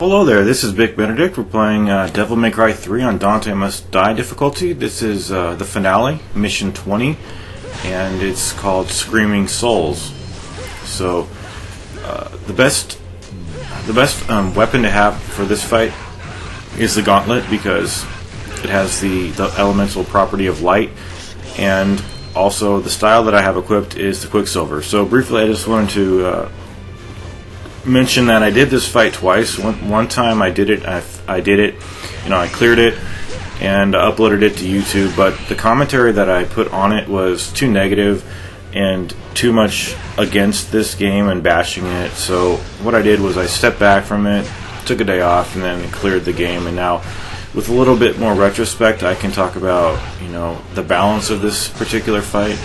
Hello there, this is Vic Benedict. We're playing Devil May Cry 3 on Dante Must Die difficulty. This is the finale, Mission 20, and it's called Screaming Souls. So, the best weapon to have for this fight is the gauntlet, because it has the elemental property of light, and also the style that I have equipped is the Quicksilver. So briefly, I just wanted to mention that I did this fight twice. One time I did it, I cleared it and uploaded it to YouTube, but the commentary that I put on it was too negative and too much against this game and bashing it. So what I did was I stepped back from it, took a day off, and then cleared the game. And now, with a little bit more retrospect, I can talk about the balance of this particular fight.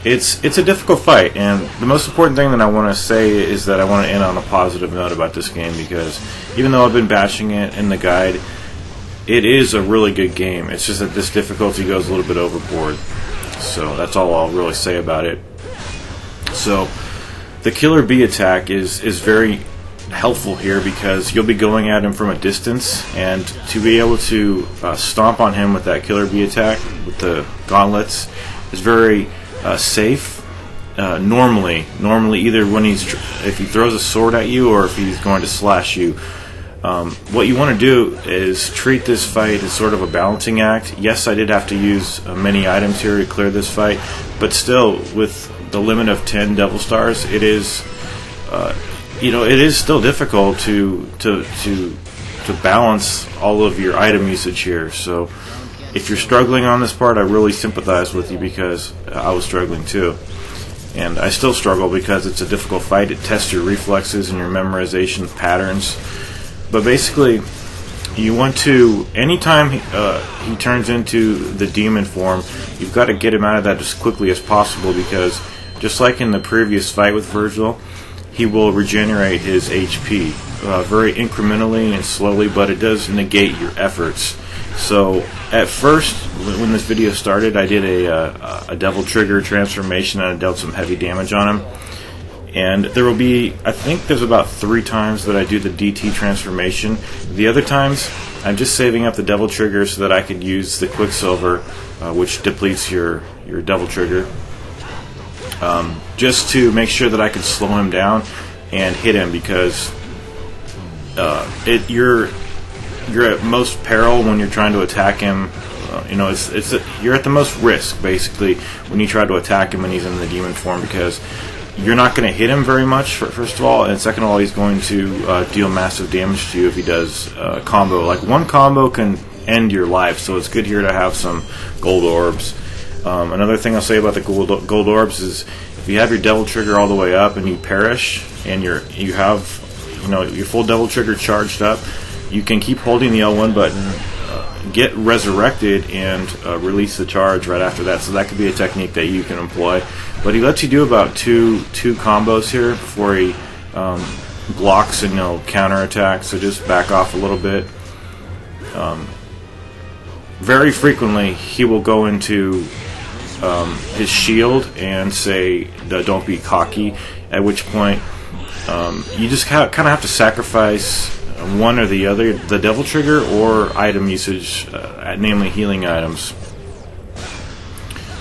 It's a difficult fight, and the most important thing that I want to say is that I want to end on a positive note about this game, because even though I've been bashing it in the guide, it is a really good game. It's just that this difficulty goes a little bit overboard. So that's all I'll really say about it. So the Killer Bee attack is very helpful here, because you'll be going at him from a distance, and to be able to stomp on him with that Killer Bee attack with the gauntlets is very safe. Normally either when if he throws a sword at you or if he's going to slash you. What you want to do is treat this fight as sort of a balancing act. Yes, I did have to use many items here to clear this fight, but still, with the limit of 10 Devil Stars, it is it is still difficult to balance all of your item usage here. So if you're struggling on this part, I really sympathize with you, because I was struggling too. And I still struggle because it's a difficult fight. It tests your reflexes and your memorization of patterns. But basically, you want to, anytime he turns into the demon form, you've got to get him out of that as quickly as possible, because just like in the previous fight with Virgil, he will regenerate his HP very incrementally and slowly, but it does negate your efforts. So at first, when this video started, I did a Devil Trigger transformation, and I dealt some heavy damage on him. And there will be, I think there's about 3 times that I do the DT transformation. The other times, I'm just saving up the Devil Trigger so that I could use the Quicksilver, which depletes your Devil Trigger, just to make sure that I could slow him down and hit him, because you're at most peril when you're trying to attack him. You're at the most risk, basically, when you try to attack him when he's in the demon form, because you're not going to hit him very much, first of all, and second of all, he's going to deal massive damage to you if he does combo. Like, one combo can end your life, so it's good here to have some gold orbs. Another thing I'll say about the gold orbs is, if you have your Devil Trigger all the way up and you perish, and you have your full Devil Trigger charged up, you can keep holding the L1 button, get resurrected, and release the charge right after that. So that could be a technique that you can employ. But he lets you do about two combos here before he blocks and counterattack. So just back off a little bit. Very frequently, he will go into his shield and say, "Don't be cocky," at which point you just kind of have to sacrifice one or the other, the Devil Trigger or item usage, namely healing items.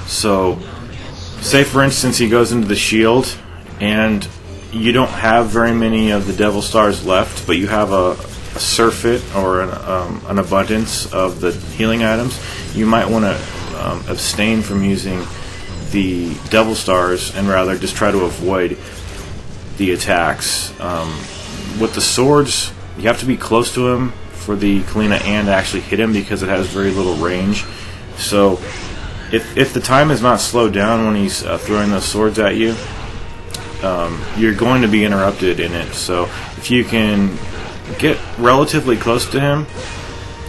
So, say for instance he goes into the shield, and you don't have very many of the Devil Stars left, but you have a surfeit or an abundance of the healing items. You might want to abstain from using the Devil Stars and rather just try to avoid the attacks. With the swords, you have to be close to him for the Kalina and actually hit him, because it has very little range. So if the time is not slowed down when he's throwing those swords at you, you're going to be interrupted in it. So if you can get relatively close to him,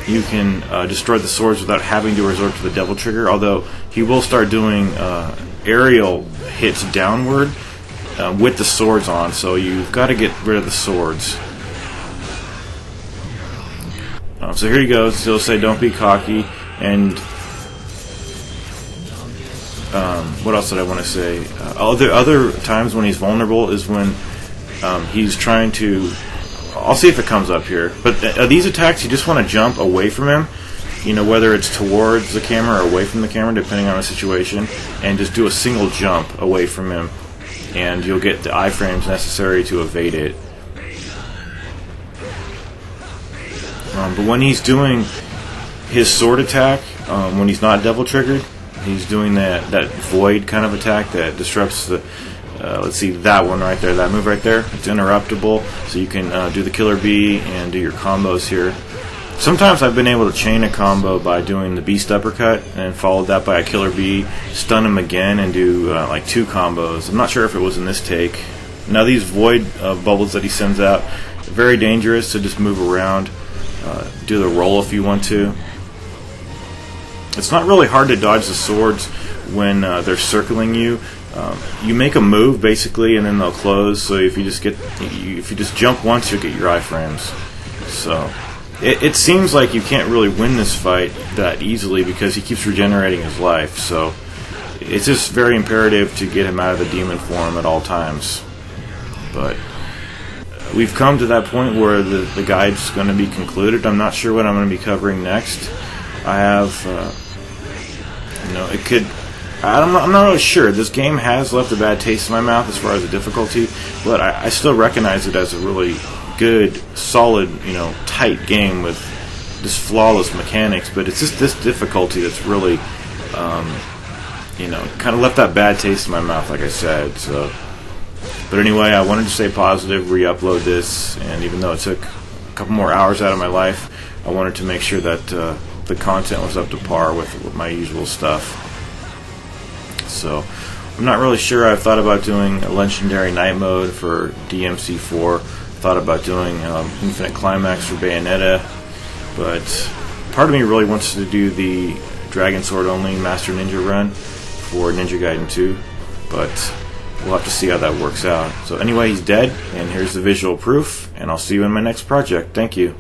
you can destroy the swords without having to resort to the Devil Trigger, although he will start doing aerial hits downward with the swords on, so you've got to get rid of the swords. So here he goes. He'll say, "Don't be cocky," and what else did I want to say? Other times when he's vulnerable is when he's trying to I'll see if it comes up here. But these attacks, you just want to jump away from him. You know, whether it's towards the camera or away from the camera, depending on the situation, and just do a single jump away from him, and you'll get the iframes necessary to evade it. But when he's doing his sword attack, when he's not devil triggered, he's doing that void kind of attack that disrupts the. Let's see, that one right there, that move right there. It's interruptible, so you can do the killer bee and do your combos here. Sometimes I've been able to chain a combo by doing the beast uppercut and followed that by a killer bee, stun him again, and do like 2 combos. I'm not sure if it was in this take. Now these void bubbles that he sends out, very dangerous, so just move around. Do the roll if you want to. It's not really hard to dodge the swords when they're circling you. You make a move basically, and then they'll close. So if you just jump once, you'll get your iframes. So it seems like you can't really win this fight that easily because he keeps regenerating his life. So it's just very imperative to get him out of the demon form at all times. But we've come to that point where the guide's going to be concluded. I'm not sure what I'm going to be covering next. I have, it could. I'm not really sure. This game has left a bad taste in my mouth as far as the difficulty, but I still recognize it as a really good, solid, tight game with just flawless mechanics. But it's just this difficulty that's really, kind of left that bad taste in my mouth, like I said. So, but anyway, I wanted to stay positive, re-upload this, and even though it took a couple more hours out of my life, I wanted to make sure that the content was up to par with my usual stuff. So I'm not really sure. I've thought about doing a legendary night mode for DMC4. Thought about doing Infinite Climax for Bayonetta, but part of me really wants to do the Dragon Sword only Master Ninja run for Ninja Gaiden 2, but we'll have to see how that works out. So anyway, he's dead, and here's the visual proof, and I'll see you in my next project. Thank you.